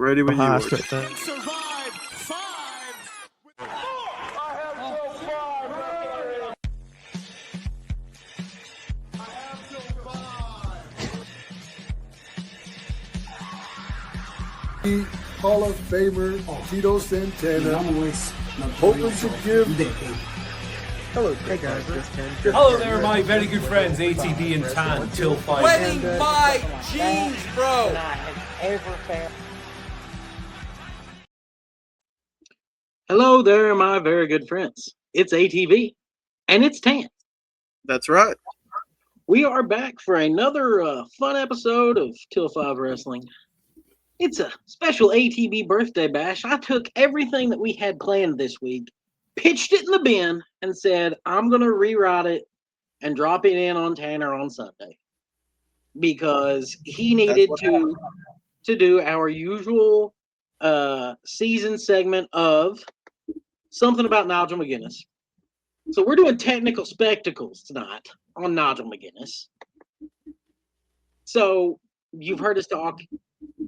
Ready when you are. Survive 5. Hall of Famer Tito Santana, hoping to give. Hello, Hey guys, Hello there, my very good friends, ATB and Tan, till 5. Wedding my jeans, bro. Hello there, my very good friends. It's ATV, and it's Tan. That's right. We are back for another fun episode of Till 5 Wrestling. It's a special ATB birthday bash. I took everything that we had planned this week, pitched it in the bin, and said, I'm going to rewrite it and drop it in on Tanner on Sunday. Because he needed to do our usual season segment of something about Nigel McGuinness. So we're doing technical spectacles tonight on Nigel McGuinness. So you've heard us talk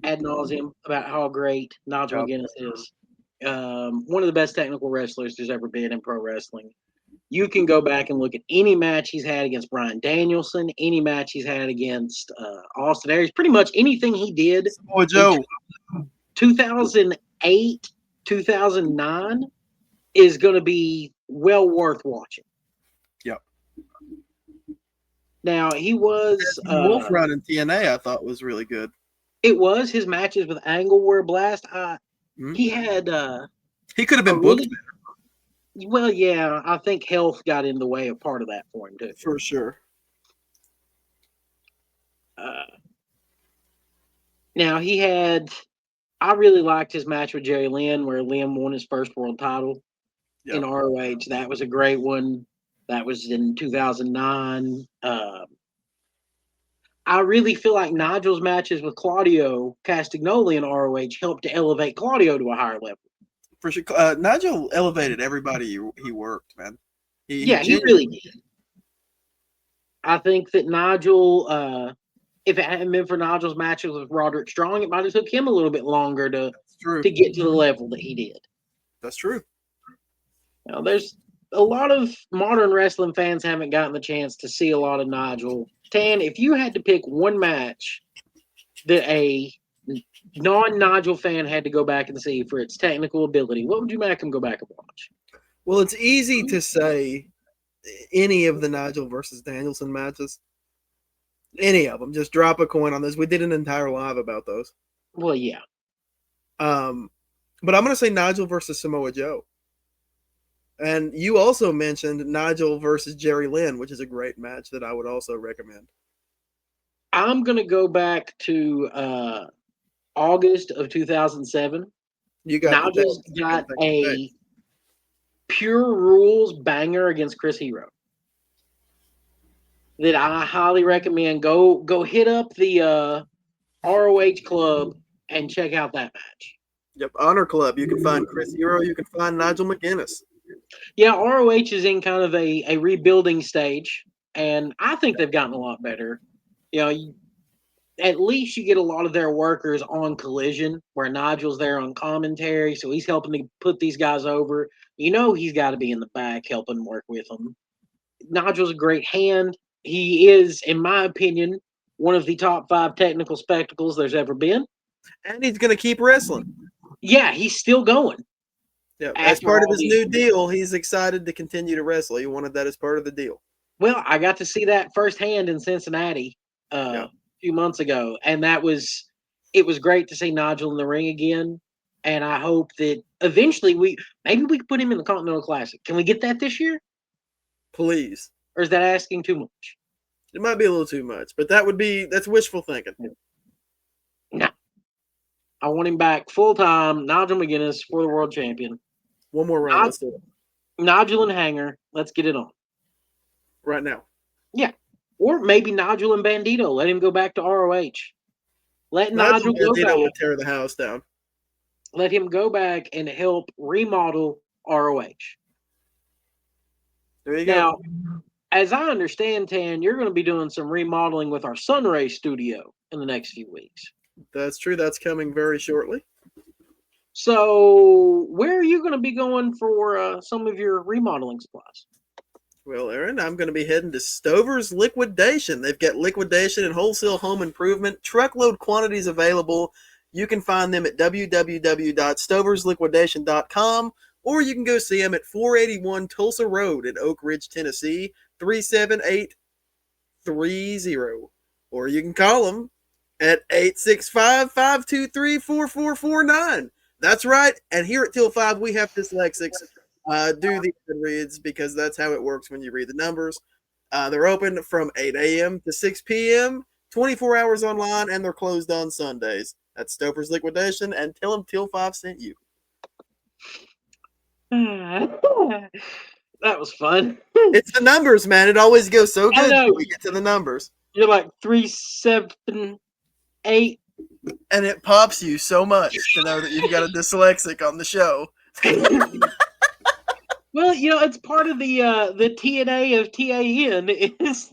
ad nauseum about how great Nigel McGuinness is. One of the best technical wrestlers there's ever been in pro wrestling. You can go back and look at any match he's had against Bryan Danielson, any match he's had against Austin Aries, pretty much anything he did. Oh, Joe. 2008, 2009 is going to be well worth watching. Yep. Now, he was... Wolf Run in TNA I thought was really good. It was. His matches with Angle were a blast. He had... he could have been booked better. Well, yeah, I think health got in the way of part of that for him, too. For sure. Now, he had... I really liked his match with Jerry Lynn, where Lynn won his first world title in ROH. That was a great one. That was in 2009. I really feel like Nigel's matches with Claudio Castagnoli in ROH helped to elevate Claudio to a higher level. For sure. Nigel elevated everybody he worked, man. He really did. I think that Nigel, if it hadn't been for Nigel's matches with Roderick Strong, it might have took him a little bit longer to get to the level that he did. That's true. Now, there's a lot of modern wrestling fans haven't gotten the chance to see a lot of Nigel. Tan, if you had to pick one match that a non-Nigel fan had to go back and see for its technical ability, what would you make them go back and watch? Well, it's easy to say any of the Nigel versus Danielson matches. Any of them. Just drop a coin on this. We did an entire live about those. Well, yeah. But I'm going to say Nigel versus Samoa Joe. And you also mentioned Nigel versus Jerry Lynn, which is a great match that I would also recommend. I'm going to go back to August of 2007. Nigel's got a Pure Rules banger against Chris Hero that I highly recommend. Go hit up the ROH Club and check out that match. Yep, Honor Club. You can find Chris Hero. You can find Nigel McGuinness. Yeah, ROH is in kind of a rebuilding stage, and I think they've gotten a lot better. At least you get a lot of their workers on Collision, where Nigel's there on commentary, so he's helping to put these guys over. He's got to be in the back helping work with them. Nigel's a great hand. He is, in my opinion, one of the top 5 technical spectacles there's ever been. And he's going to keep wrestling. Yeah, he's still going. Yeah, as part of his new deal, he's excited to continue to wrestle. He wanted that as part of the deal. Well, I got to see that firsthand in Cincinnati a few months ago, and it was great to see Nigel in the ring again. And I hope that eventually we can put him in the Continental Classic. Can we get that this year? Please. Or is that asking too much? It might be a little too much, but that's wishful thinking. No. I want him back full-time, Nigel McGuinness for the world champion. One more round. Let's do it. Nigel and Hanger. Let's get it on. Right now. Yeah. Or maybe Nigel and Bandito. Let him go back to ROH. Let Nigel go back. Will tear the house down. Let him go back and help remodel ROH. There you go. Now, as I understand, Tan, you're going to be doing some remodeling with our Sunray studio in the next few weeks. That's true. That's coming very shortly. So, where are you going to be going for some of your remodeling supplies? Well, Aaron, I'm going to be heading to Stover's Liquidation. They've got liquidation and wholesale home improvement, truckload quantities available. You can find them at www.stoversliquidation.com, or you can go see them at 481 Tulsa Road in Oak Ridge, Tennessee, 37830. Or you can call them at 865-523-4449. That's right. And here at Till 5, we have dyslexics do the reads because that's how it works when you read the numbers. They're open from 8 a.m. to 6 p.m., 24 hours online, and they're closed on Sundays. That's Stover's Liquidation, and tell them Till 5 sent you. That was fun. It's the numbers, man. It always goes so good when we get to the numbers. You're like 378. And it pops you so much to know that you've got a dyslexic on the show. Well, it's part of the TNA of TAN is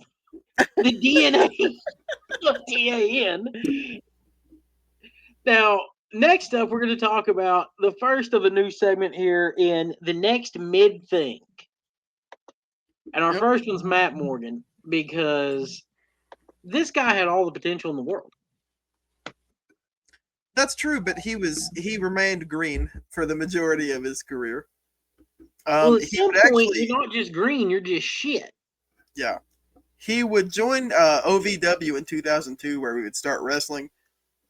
the DNA of TAN. Now, next up, we're going to talk about the first of a new segment here in the next mid thing. And our first one's Matt Morgan, because this guy had all the potential in the world. That's true, but he remained green for the majority of his career. Well, at some point, you're not just green, you're just shit. Yeah. He would join OVW in 2002, where we would start wrestling,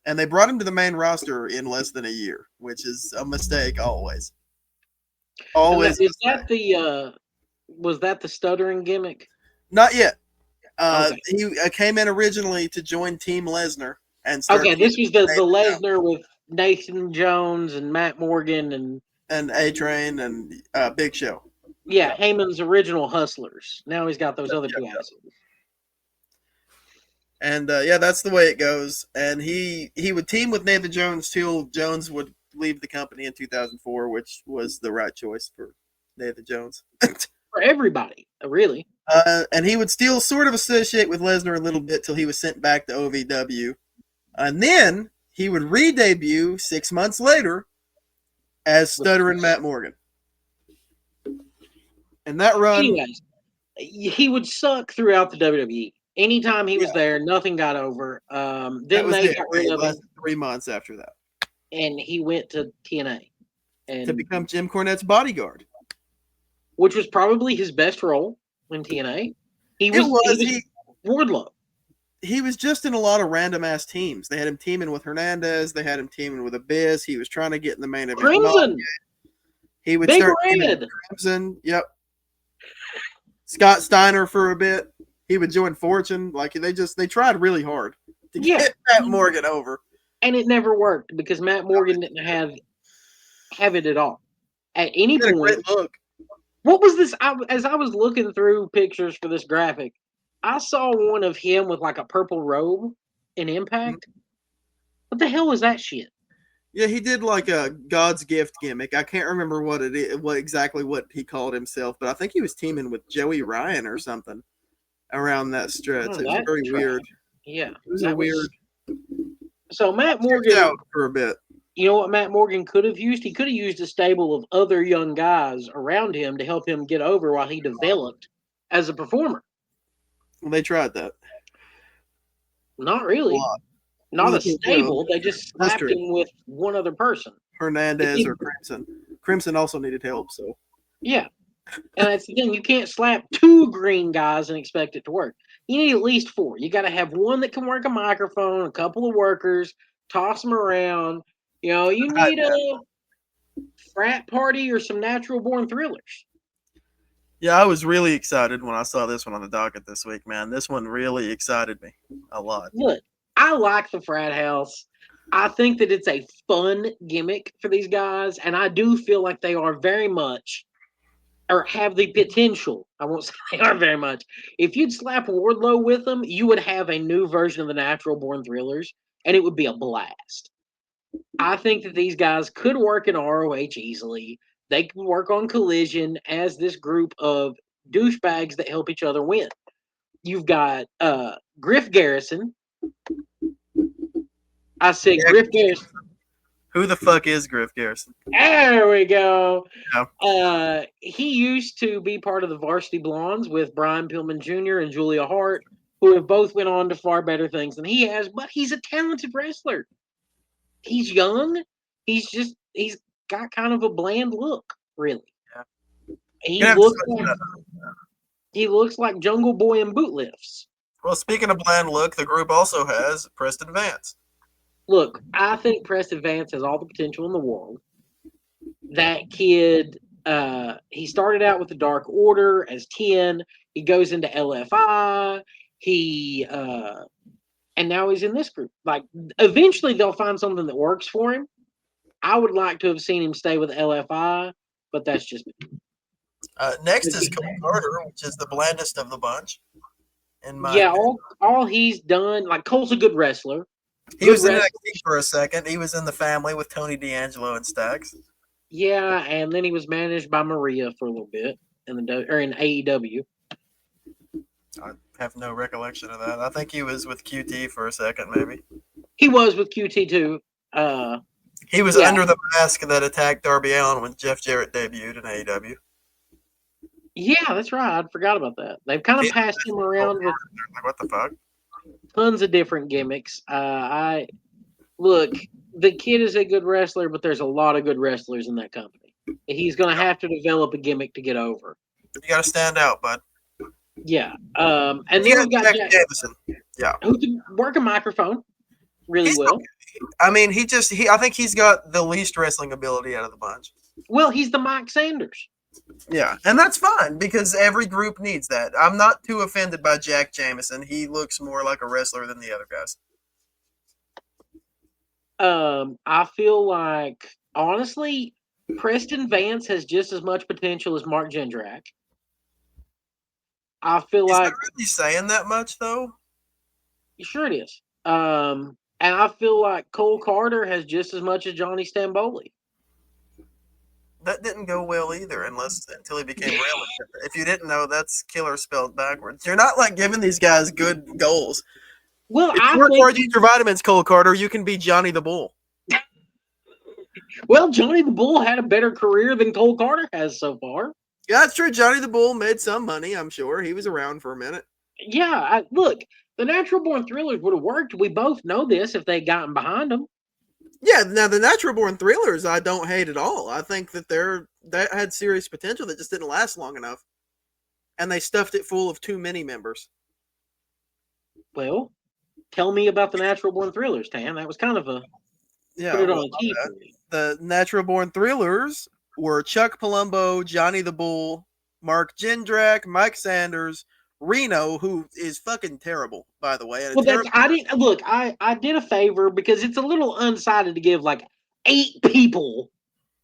and they brought him to the main roster in less than a year, which is a mistake always. Always. Was that the stuttering gimmick? Not yet. He came in originally to join Team Lesnar. And this was the Lesnar with Nathan Jones and Matt Morgan and A-Train and Big Show. Yeah, Heyman's original Hustlers. Now he's got those other two assholes. And that's the way it goes. And he would team with Nathan Jones till Jones would leave the company in 2004, which was the right choice for Nathan Jones. For everybody, really. And he would still sort of associate with Lesnar a little bit till he was sent back to OVW. And then he would re-debut 6 months later as Stuttering Matt Morgan. And that run... Anyways, he would suck throughout the WWE. Anytime he was there, nothing got over. Then they got rid of him 3 months after that. And he went to TNA. To become Jim Cornette's bodyguard. Which was probably his best role in TNA. He was Wardlow. He was just in a lot of random-ass teams. They had him teaming with Hernandez. They had him teaming with Abyss. He was trying to get in the main event. Crimson! He would start teaming with Crimson. Yep. Scott Steiner for a bit. He would join Fortune. Like, they tried really hard to get Matt Morgan over. And it never worked because Matt Morgan didn't have it at all. At any point. Great look. What was this? As I was looking through pictures for this graphic, I saw one of him with like a purple robe in Impact. Mm-hmm. What the hell was that shit? Yeah, he did like a God's gift gimmick. I can't remember what exactly he called himself, but I think he was teaming with Joey Ryan or something around that stretch. It was very weird. Yeah, it was weird. So Matt Morgan out for a bit. You know what Matt Morgan could have used? He could have used a stable of other young guys around him to help him get over while he developed as a performer. Well, they tried that. Not really. Not a stable. They just slapped him with one other person. Hernandez or Crimson. Crimson also needed help, so. Yeah. And that's the thing. You can't slap two green guys and expect it to work. You need at least four. You got to have one that can work a microphone, a couple of workers, toss them around. You need a frat party or some natural born thrillers. Yeah, I was really excited when I saw this one on the docket this week, man. This one really excited me a lot. Look, I like the Frat House. I think that it's a fun gimmick for these guys, and I do feel like they are very much, or have the potential. I won't say they are very much. If you'd slap Wardlow with them, you would have a new version of the Natural Born Thrillers, and it would be a blast. I think that these guys could work in ROH easily. They can work on Collision as this group of douchebags that help each other win. You've got Griff Garrison. I said Griff Garrison. Who the fuck is Griff Garrison? There we go. Yeah. He used to be part of the Varsity Blondes with Brian Pillman Jr. and Julia Hart, who have both went on to far better things than he has, but he's a talented wrestler. He's young. He's got kind of a bland look, really. Yeah. He looks like Jungle Boy in boot lifts. Well, speaking of bland look, the group also has Preston Vance. Look, I think Preston Vance has all the potential in the world. That kid, he started out with the Dark Order as 10. He goes into LFI. And now he's in this group. Like, eventually they'll find something that works for him. I would like to have seen him stay with LFI, but that's just me. Next is Cole Carter, which is the blandest of the bunch. All he's done, like, Cole's a good wrestler. He was in NXT for a second. He was in the family with Tony D'Angelo and Stacks. Yeah, and then he was managed by Maria for a little bit in AEW. I have no recollection of that. I think he was with QT for a second, maybe. He was with QT too. He was under the mask that attacked Darby Allin when Jeff Jarrett debuted in AEW. Yeah, that's right. I forgot about that. They've kind of passed him around with what the fuck? Tons of different gimmicks. Look, the kid is a good wrestler, but there's a lot of good wrestlers in that company. He's going to have to develop a gimmick to get over. You got to stand out, bud. Yeah. And then we've got Jack Davison. Yeah. Who can work a microphone really well. Okay. I mean, I think he's got the least wrestling ability out of the bunch. Well, he's the Mike Sanders. Yeah, and that's fine because every group needs that. I'm not too offended by Jack Jamison. He looks more like a wrestler than the other guys. I feel like, honestly, Preston Vance has just as much potential as Mark Jindrak. I feel is like... that really saying that much, though? Sure it is. And I feel like Cole Carter has just as much as Johnny Stamboli. That didn't go well either, until he became relevant. If you didn't know, that's killer spelled backwards. You're not like giving these guys good goals. Well, if you work hard to eat your vitamins, Cole Carter, you can be Johnny the Bull. Well, Johnny the Bull had a better career than Cole Carter has so far. Yeah, that's true. Johnny the Bull made some money, I'm sure. He was around for a minute. Yeah, look, the Natural Born Thrillers would have worked. We both know this if they'd gotten behind them. Yeah, now the Natural Born Thrillers, I don't hate at all. I think that that had serious potential that just didn't last long enough. And they stuffed it full of too many members. Well, tell me about the Natural Born Thrillers, Tan. That was kind of a put it on a key for me. The Natural Born Thrillers were Chuck Palumbo, Johnny the Bull, Mark Jindrak, Mike Sanders, Reno, who is fucking terrible, by the way. Well, I did a favor because it's a little unsighted to give like 8 people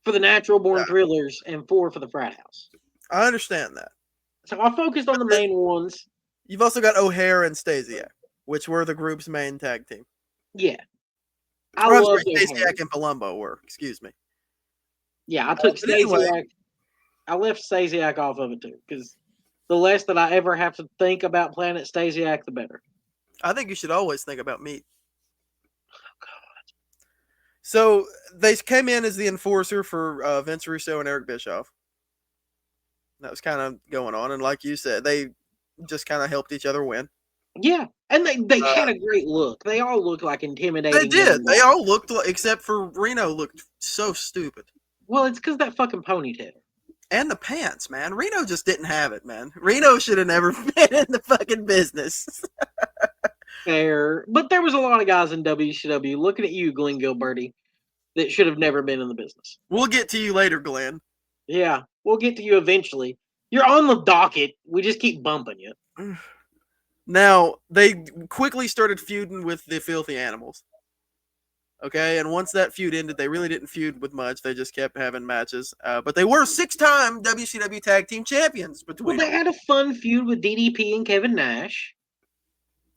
for the Natural Born Thrillers and 4 for the Frat House. I understand that. So I focused on the main ones. You've also got O'Hare and Stasiak, which were the group's main tag team. Yeah. I love Stasiak and Palumbo were, excuse me. Yeah, I took Stasiak. Anyway, I left Stasiak off of it too, because the less that I ever have to think about Planet Stasiak, the better. I think you should always think about meat. Oh, God. So they came in as the enforcer for Vince Russo and Eric Bischoff. That was kind of going on. And like you said, they just kind of helped each other win. Yeah. And they had a great look. They all looked like intimidating. They did. They all looked like, except for Reno looked so stupid. Well, it's because that fucking ponytail. And the pants, man. Reno just didn't have it, man. Reno should have never been in the fucking business. Fair. But there was a lot of guys in WCW looking at you, Glenn Gilberti, that should have never been in the business. We'll get to you later, Glenn. Yeah, we'll get to you eventually. You're on the docket. We just keep bumping you. Now, they quickly started feuding with the Filthy Animals. Okay, and once that feud ended, they really didn't feud with much. They just kept having matches. But they were 6-time WCW Tag Team Champions between them. They had a fun feud with DDP and Kevin Nash.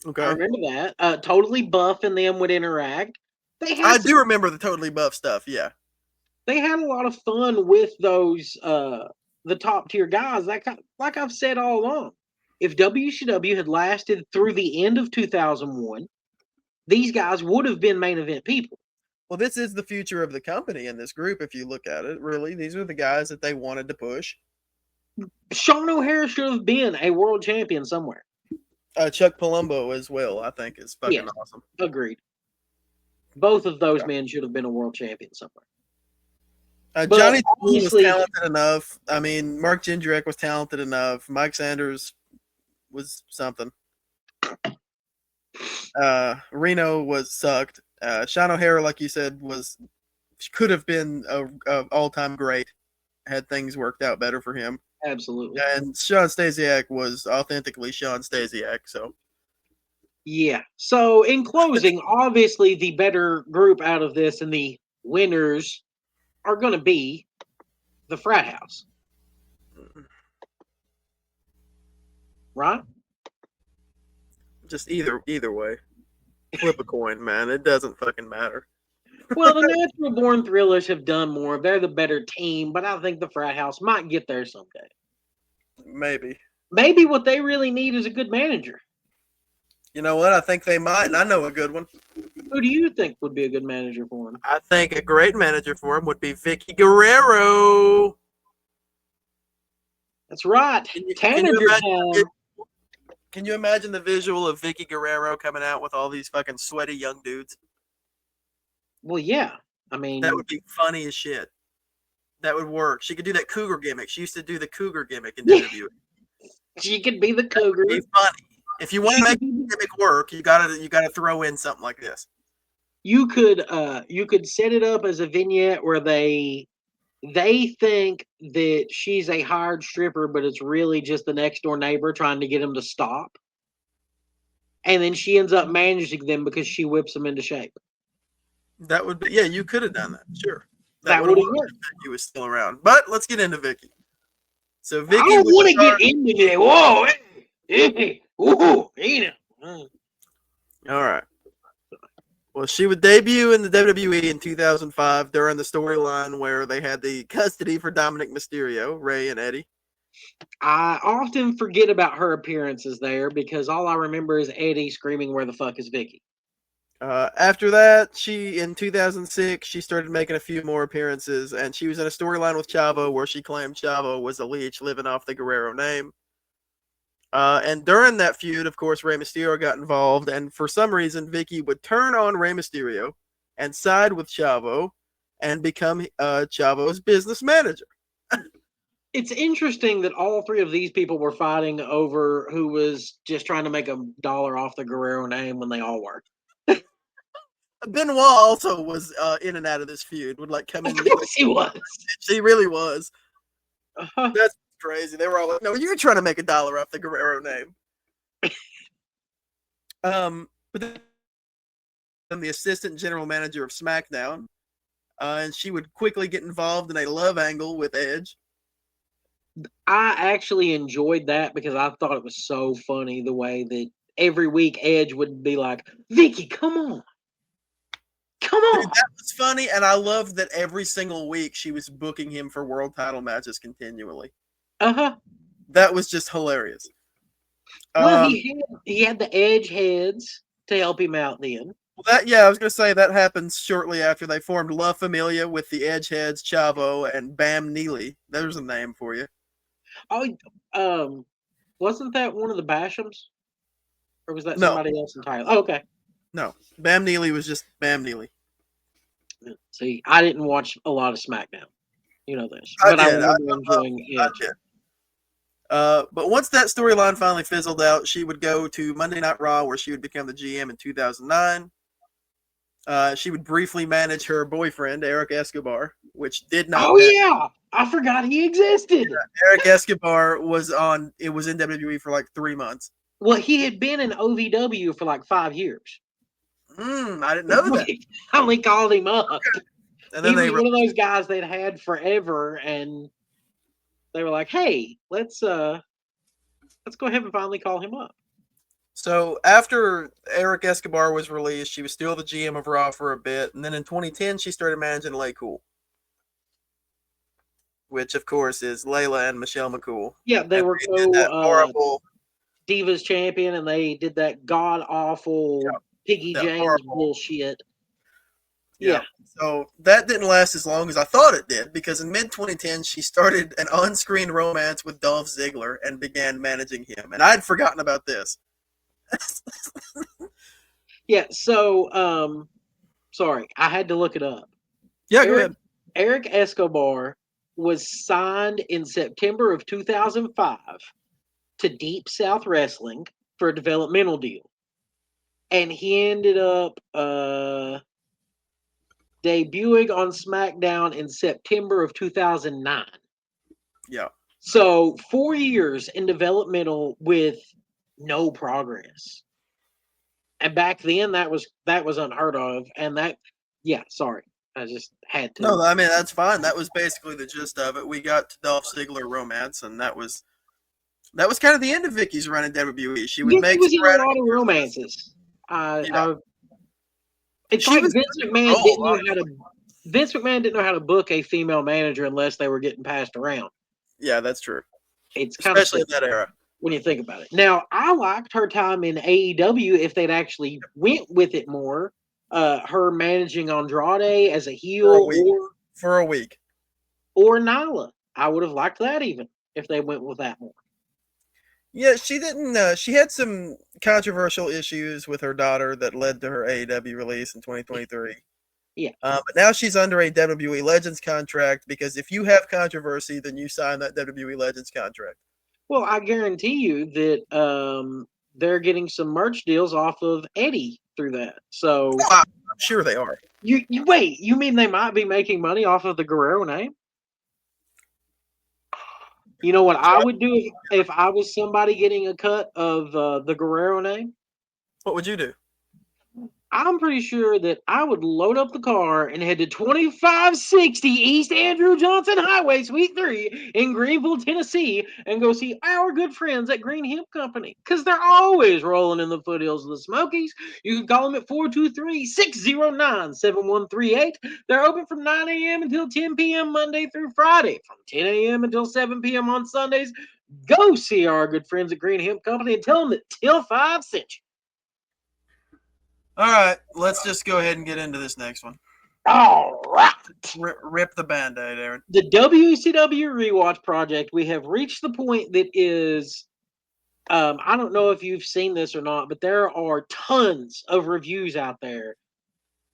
Okay. I remember that. Totally Buff and them would interact. I do remember the Totally Buff stuff, yeah. They had a lot of fun with those, the top-tier guys. Like I've said all along, if WCW had lasted through the end of 2001, these guys would have been main event people. Well, this is the future of the company in this group. If you look at it, really, these are the guys that they wanted to push. Sean O'Hara should have been a world champion somewhere. Chuck Palumbo as well, I think, is fucking awesome. Agreed. Both of those men should have been a world champion somewhere. Johnny was talented enough. I mean, Mark Jindrak was talented enough. Mike Sanders was something. Reno was sucked. Sean O'Hara, like you said, could have been a all-time great had things worked out better for him. Absolutely. And Sean Stasiak was authentically Sean Stasiak. So yeah. So in closing, obviously the better group out of this and the winners are going to be the Frat House, right? Just either way, flip a coin, man. It doesn't fucking matter. Well, the Natural Born Thrillers have done more. They're the better team, but I think the Frat House might get there someday. Maybe. Maybe what they really need is a good manager. You know what? I think they might, and I know a good one. Who do you think would be a good manager for him? I think a great manager for him would be Vickie Guerrero. That's right. Can you imagine the visual of Vickie Guerrero coming out with all these fucking sweaty young dudes? Well, yeah. I mean, that would be funny as shit. That would work. She could do that cougar gimmick. She used to do the cougar gimmick in WWE. She could be the cougar. It'd be funny. If you want to make the gimmick work, you gotta throw in something like this. You could set it up as a vignette where they think that she's a hired stripper, but it's really just the next door neighbor trying to get him to stop. And then she ends up managing them because she whips them into shape. That would be, yeah, you could have done that. Sure. That would have worked. Vickie was still around. But let's get into Vickie. So Vickie, I don't want to get into that. Whoa, hey, ooh, all right. Well, she would debut in the WWE in 2005 during the storyline where they had the custody for Dominic Mysterio, Ray and Eddie. I often forget about her appearances there because all I remember is Eddie screaming, "Where the fuck is Vickie?" After that, in 2006, she started making a few more appearances, and she was in a storyline with Chavo where she claimed Chavo was a leech living off the Guerrero name. And during that feud, of course, Rey Mysterio got involved, and for some reason, Vickie would turn on Rey Mysterio and side with Chavo and become Chavo's business manager. It's interesting that all three of these people were fighting over who was just trying to make $1 off the Guerrero name when they all were. Benoit also was in and out of this feud. Would come in. Of course he was. She really was. That's crazy. They were all like, "No, you're trying to make $1 off the Guerrero name." But then the assistant general manager of SmackDown, and she would quickly get involved in a love angle with Edge. I actually enjoyed that because I thought it was so funny the way that every week Edge would be like, "Vickie, come on. Come on." Dude, that was funny, and I loved that every single week she was booking him for world title matches continually. That was just hilarious. Well, he had the Edge heads to help him out then. Well, I was going to say that happens shortly after they formed La Familia with the Edge heads, Chavo, and Bam Neely. There's a name for you. Oh, wasn't that one of the Bashams? Or was that somebody else entirely? Oh, okay. No, Bam Neely was just Bam Neely. See, I didn't watch a lot of SmackDown. You know this. But I remember enjoying Edge. But once that storyline finally fizzled out, she would go to Monday Night Raw, where she would become the GM in 2009. She would briefly manage her boyfriend, Eric Escobar, which did not. Oh, yeah. I forgot he existed. Eric Escobar was in WWE for 3 months. Well, he had been in OVW for 5 years. I didn't know that. I only called him up. And then he was one of those guys they'd had forever, and they were like, "Hey, let's go ahead and finally call him up." So after Eric Escobar was released, she was still the GM of Raw for a bit, and then in 2010 she started managing Lay Cool, which of course is Layla and Michelle McCool. Yeah, they were horrible Divas champion, and they did that god awful Piggy James bullshit. Yeah. So that didn't last as long as I thought it did, because in mid-2010 she started an on-screen romance with Dolph Ziggler and began managing him, and I had forgotten about this. Yeah. So, sorry, I had to look it up. Yeah, go Eric, ahead. Eric Escobar was signed in September of 2005 to Deep South Wrestling for a developmental deal. And he ended up debuting on SmackDown in September of 2009. Yeah. So 4 years in developmental with no progress. And back then that was unheard of. And sorry. I just had to. No, I mean, that's fine. That was basically the gist of it. We got to Dolph Ziggler romance, and that was kind of the end of Vickie's run in WWE. She would Vicky make was in a sporadic lot of romances. Yeah. It's She like was Vince good McMahon role, didn't know how to. Vince McMahon didn't know how to book a female manager unless they were getting passed around. Yeah, that's true. It's kind of Especially in that era. when you think about it. Now, I liked her time in AEW if they'd actually went with it more. Her managing Andrade as a heel For a week. or Nyla. I would have liked that even if they went with that more. Yeah, she didn't. She had some controversial issues with her daughter that led to her AEW release in 2023. Yeah. But now she's under a WWE Legends contract, because if you have controversy, then you sign that WWE Legends contract. Well, I guarantee you that they're getting some merch deals off of Eddie through that. So I'm sure they are. you wait, you mean they might be making money off of the Guerrero name? You know what I would do if I was somebody getting a cut of the Guerrero name? What would you do? I'm pretty sure that I would load up the car and head to 2560 East Andrew Johnson Highway, Suite 3 in Greenville, Tennessee, and go see our good friends at Green Hemp Company, because they're always rolling in the foothills of the Smokies. You can call them at 423-609-7138. They're open from 9 a.m. until 10 p.m. Monday through Friday, from 10 a.m. until 7 p.m. on Sundays. Go see our good friends at Green Hemp Company and tell them that Till 5 sent you. All right, let's just go ahead and get into this next one. All right. Rip the Band-Aid, Aaron. The WCW Rewatch Project, we have reached the point that is, I don't know if you've seen this or not, but there are tons of reviews out there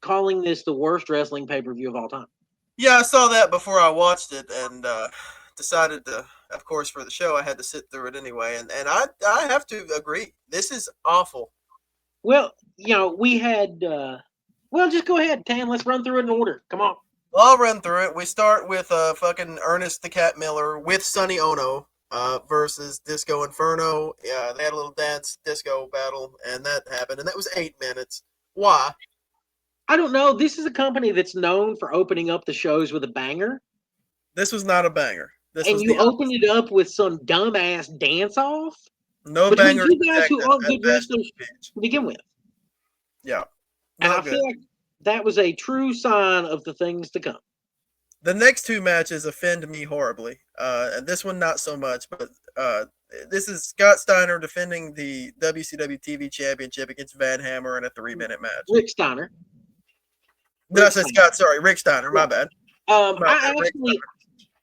calling this the worst wrestling pay-per-view of all time. Yeah, I saw that before I watched it, and decided to, of course, for the show, I had to sit through it anyway, and I have to agree. This is awful. Well, we had, just go ahead, Tan. Let's run through it in order. Come on. Well, I'll run through it. We start with fucking Ernest the Cat Miller with Sonny Ono versus Disco Inferno. Yeah, they had a little dance disco battle, and that happened, and that was 8 minutes. Why? I don't know. This is a company that's known for opening up the shows with a banger. This was not a banger. And you opened it up with some dumbass dance-off? No between banger. You guys who aren't good wrestlers to begin with. Yeah. And I feel like that was a true sign of the things to come. The next two matches offend me horribly. And this one not so much, but this is Scott Steiner defending the WCW TV Championship against Van Hammer in a 3-minute match. Rick Steiner. No, I said Scott, sorry, Rick Steiner, my bad. I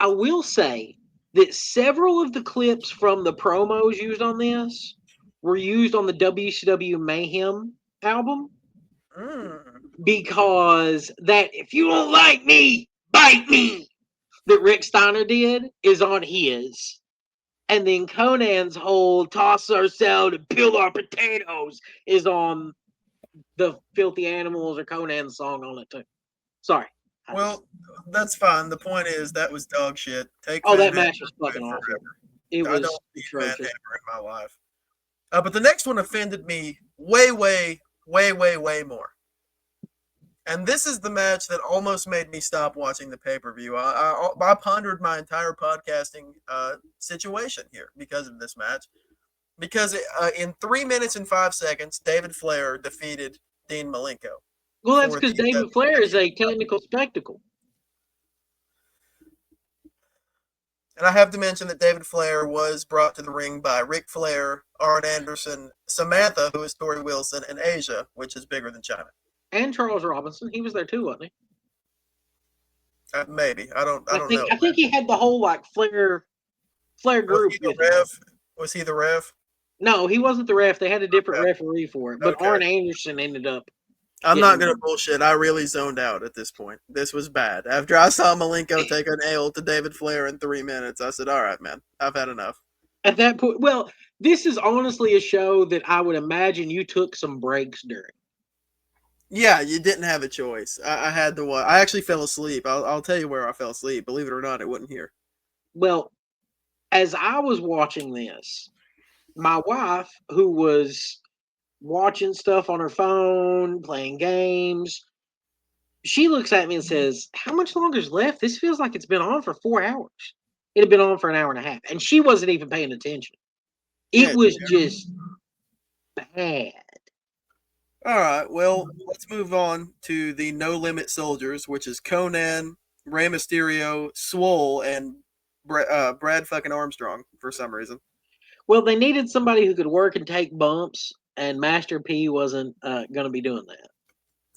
will say that several of the clips from the promos used on this were used on the WCW Mayhem album. Because that if you don't like me, bite me, that Rick Steiner did is on his. And then Conan's whole toss ourselves and peel our potatoes is on the Filthy Animals or Conan's song on it too. Sorry. Well, that's fine. The point is that was dog shit. That match was fucking awful. It was I don't need Van Hammer in my life. But the next one offended me way more. And this is the match that almost made me stop watching the pay-per-view. I pondered my entire podcasting situation here because of this match. Because in 3 minutes and 5 seconds, David Flair defeated Dean Malenko. Well, that's because David Flair is a technical spectacle. And I have to mention that David Flair was brought to the ring by Ric Flair, Arn Anderson, Samantha, who is Tori Wilson, and Asia, which is bigger than China. And Charles Robinson, he was there too, wasn't he? Maybe I don't know. I think he had the whole like Flair Was group he the with him. ref? Was he the ref? No, he wasn't the ref. They had a different Okay. referee for it. But Okay. Arn Anderson ended up. I'm not gonna bullshit. I really zoned out at this point. This was bad. After I saw Malenko take an L to David Flair in 3 minutes, I said, "All right, man, I've had enough." At that point, well, this is honestly a show that I would imagine you took some breaks during. Yeah, you didn't have a choice. I had to watch. I actually fell asleep. I'll tell you where I fell asleep. Believe it or not, it wasn't here. Well, as I was watching this, my wife, who was watching stuff on her phone, playing games, she looks at me and says, "How much longer is left? This feels like it's been on for 4 hours." It had been on for an hour and a half, and she wasn't even paying attention. It was just bad. All right, well, let's move on to the No Limit Soldiers, which is Conan, Rey Mysterio, Swole, and Brad fucking Armstrong for some reason. Well, they needed somebody who could work and take bumps, and Master P wasn't going to be doing that.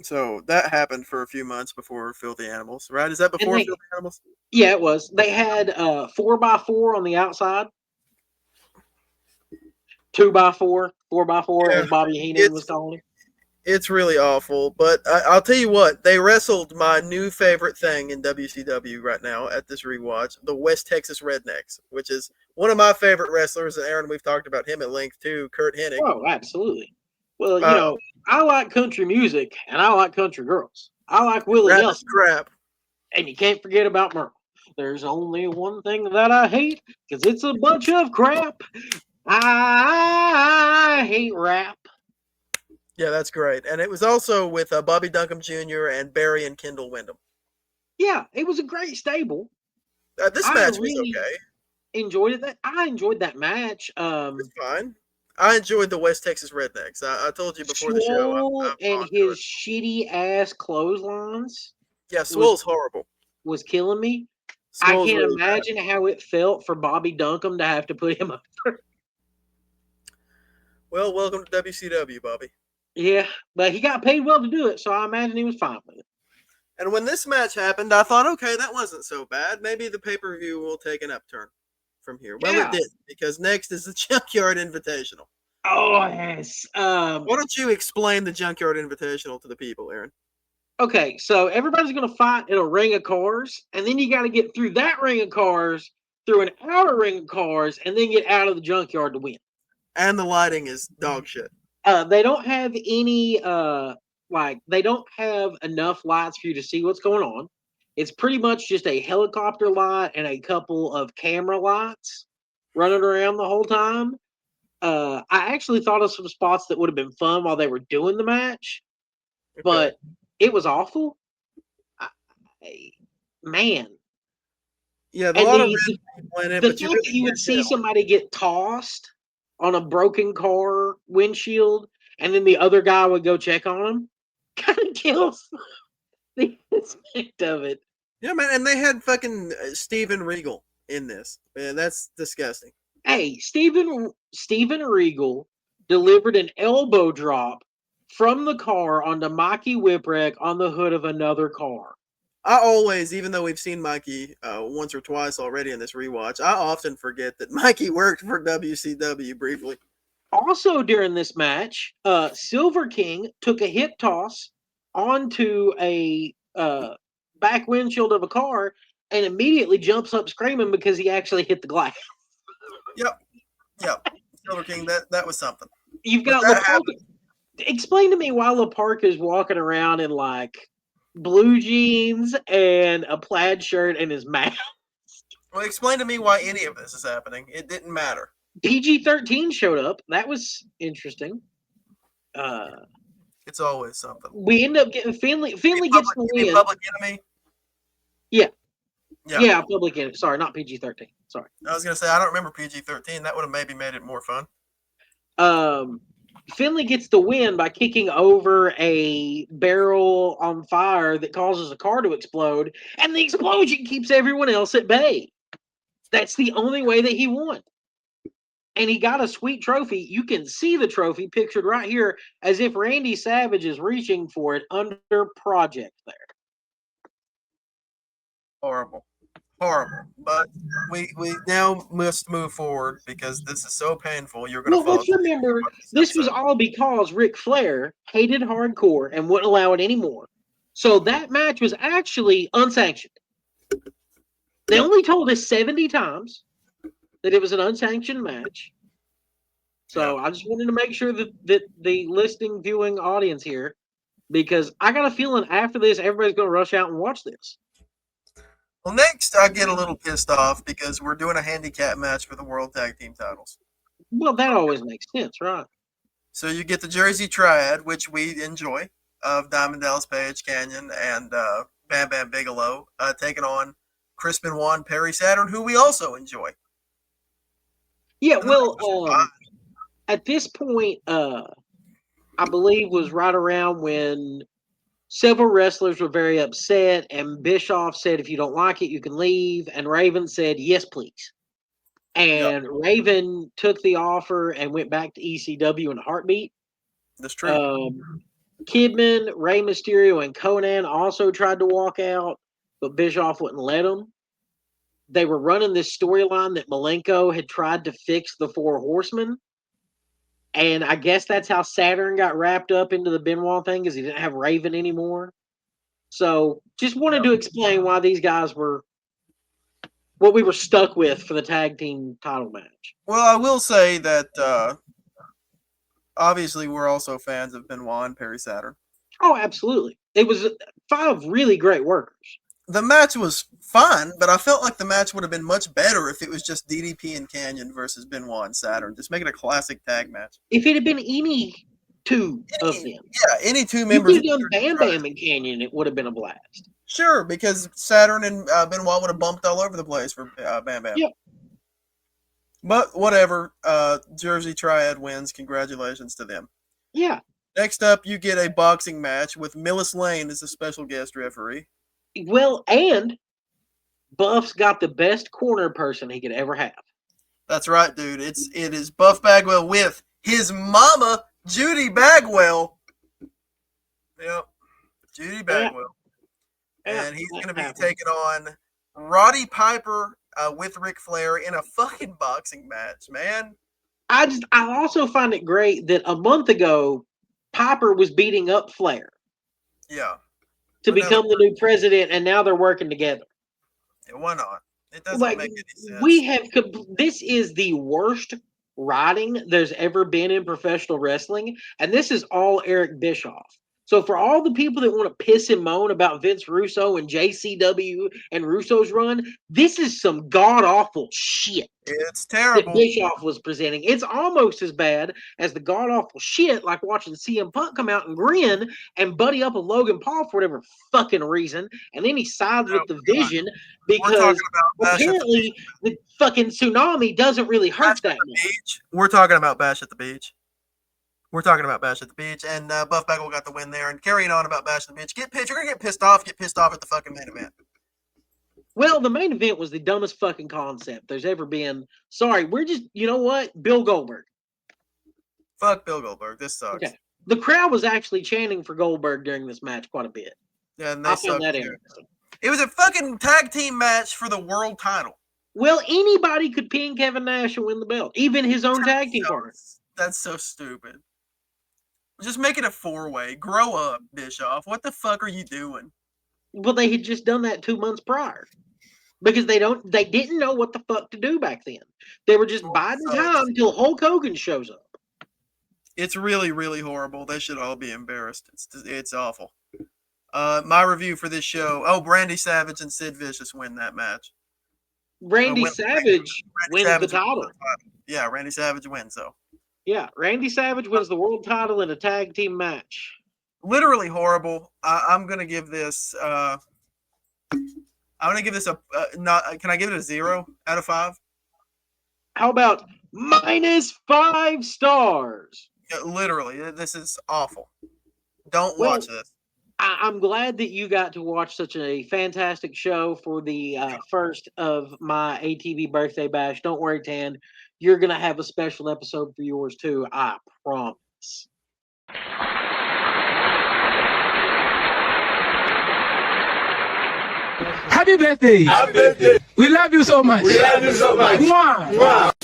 So that happened for a few months before Filthy Animals, right? Is that before Filthy Animals? Yeah, it was. They had 4x4 on the outside. 2x4, 4x4, as Bobby Heenan was calling it. It's really awful, but I'll tell you what, they wrestled my new favorite thing in WCW right now at this rewatch, the West Texas Rednecks, which is one of my favorite wrestlers, and Aaron, we've talked about him at length too, Kurt Hennig. Oh, absolutely. Well, you know, I like country music, and I like country girls. I like Willie Nelson. Crap. And you can't forget about Merle. There's only one thing that I hate, because it's a bunch of crap. I hate rap. Yeah, that's great. And it was also with Bobby Duncombe Jr. and Barry and Kendall Windham. Yeah, it was a great stable. This match was okay. Enjoyed it. I enjoyed that match. It's fine. I enjoyed the West Texas Rednecks. I told you before the show. And his shitty ass clotheslines. Yeah, Swole's horrible. Was killing me. Swole's I can't really imagine how it felt for Bobby Duncombe to have to put him up. Well, welcome to WCW, Bobby. Yeah, but he got paid well to do it, so I imagine he was fine with it. And when this match happened, I thought, okay, that wasn't so bad. Maybe the pay-per-view will take an upturn from here. Well, it didn't, because next is the Junkyard Invitational. Oh, yes. Why don't you explain the Junkyard Invitational to the people, Aaron? Okay, so everybody's going to fight in a ring of cars, and then you got to get through that ring of cars, through an outer ring of cars, and then get out of the junkyard to win. And the lighting is dog shit. They don't have any, they don't have enough lights for you to see what's going on. It's pretty much just a helicopter light and a couple of camera lights running around the whole time. I actually thought of some spots that would have been fun while they were doing the match, but it was awful. Man. Yeah, a lot of the fact that you would see somebody get tossed on a broken car windshield, and then the other guy would go check on him, kind of kills the aspect of it. Yeah, man, and they had fucking Steven Regal in this. Man, that's disgusting. Hey, Steven Regal delivered an elbow drop from the car onto Mikey Whipwreck on the hood of another car. I always, even though we've seen Mikey once or twice already in this rewatch, I often forget that Mikey worked for WCW briefly. Also during this match, Silver King took a hip toss onto a back windshield of a car and immediately jumps up screaming because he actually hit the glass. Yep. Silver King, that was something. You've got LaParca. Explain to me why LaParca is walking around in like blue jeans and a plaid shirt and his mask. Well, explain to me why any of this is happening. It didn't matter. PG-13 showed up. That was interesting. It's always something. We end up getting Finley gets the win. Public Enemy? Yeah, Public Enemy. Sorry, not PG-13. Sorry. I was going to say, I don't remember PG-13. That would have maybe made it more fun. Finley gets the win by kicking over a barrel on fire that causes a car to explode, and the explosion keeps everyone else at bay. That's the only way that he won. and he got a sweet trophy. You can see the trophy pictured right here as if Randy Savage is reaching for it under project there. Horrible. But we now must move forward because this is so painful. You're going to Well, fall let's asleep remember, this this was episode. all because Ric Flair hated hardcore and wouldn't allow it anymore. So that match was actually unsanctioned. They only told us 70 times that it was an unsanctioned match. So I just wanted to make sure that the listening, viewing audience here, because I got a feeling after this, everybody's going to rush out and watch this. Well, next I get a little pissed off because we're doing a handicap match for the World Tag Team titles. Well, that always makes sense, right? So you get the Jersey Triad, which we enjoy, of Diamond Dallas Page, Canyon, and Bam Bam Bigelow, taking on Chris Benoit, Perry Saturn, who we also enjoy. Yeah, well, at this point, I believe was right around when several wrestlers were very upset, and Bischoff said, if you don't like it, you can leave. And Raven said, yes, please. And Raven took the offer and went back to ECW in a heartbeat. That's true. Kidman, Rey Mysterio, and Conan also tried to walk out, but Bischoff wouldn't let them. They were running this storyline that Malenko had tried to fix the Four Horsemen. And I guess that's how Saturn got wrapped up into the Benoit thing, because he didn't have Raven anymore. So just wanted to explain why these guys were what we were stuck with for the tag team title match. Well, I will say that obviously we're also fans of Benoit and Perry Saturn. Oh, absolutely. It was 5 really great workers. The match was fun, but I felt like the match would have been much better if it was just DDP and Canyon versus Benoit and Saturn. Just make it a classic tag match. If it had been any two of them. Yeah, any two members. You could have done Bam Bam and Canyon, it would have been a blast. Sure, because Saturn and Benoit would have bumped all over the place for Bam Bam. Yep. But whatever, Jersey Triad wins. Congratulations to them. Yeah. Next up, you get a boxing match with Millis Lane as a special guest referee. Well, and Buff's got the best corner person he could ever have. That's right, dude. It is Buff Bagwell with his mama, Judy Bagwell. Yep, Judy Bagwell. Yeah. And he's going to be taking on Roddy Piper with Ric Flair in a fucking boxing match, man. I also find it great that a month ago, Piper was beating up Flair. Yeah. To become the new president, and now they're working together. Yeah, why not? It doesn't make any sense. This is the worst writing there's ever been in professional wrestling, and this is all Eric Bischoff. So for all the people that want to piss and moan about Vince Russo and JCW and Russo's run, this is some god-awful shit. It's terrible. That Bischoff was presenting. It's almost as bad as the god-awful shit like watching CM Punk come out and grin and buddy up with Logan Paul for whatever fucking reason, and then he sides with the Vision because apparently the fucking tsunami doesn't really hurt that much. We're talking about Bash at the Beach. We're talking about Bash at the Beach, and Buff Bagwell got the win there. And carrying on about Bash at the Beach, you're gonna get pissed off at the fucking main event. Well, the main event was the dumbest fucking concept there's ever been. Sorry, we're just, you know what? Bill Goldberg. Fuck Bill Goldberg. This sucks. Okay. The crowd was actually chanting for Goldberg during this match quite a bit. Yeah, and they found that interesting. It was a fucking tag team match for the world title. Well, anybody could pin Kevin Nash and win the belt, even his own tag team partner. That's so stupid. Just make it a 4-way. Grow up, Bischoff. What the fuck are you doing? Well, they had just done that 2 months prior. Because they didn't know what the fuck to do back then. They were just biding time until Hulk Hogan shows up. It's really, really horrible. They should all be embarrassed. It's awful. My review for this show. Oh, Randy Savage and Sid Vicious win that match. Randy Savage wins the title. Yeah, Randy Savage wins, though. Yeah, Randy Savage wins the world title in a tag team match. Literally horrible. I'm gonna give this. I'm gonna give this a. Can I give it a 0 out of 5? How about -5 stars? Literally, this is awful. Don't watch this. I'm glad that you got to watch such a fantastic show for the first of my ATV birthday bash. Don't worry, Tan. You're going to have a special episode for yours, too. I promise. Happy birthday. Happy birthday. We love you so much. We love you so much. Mwah. Mwah.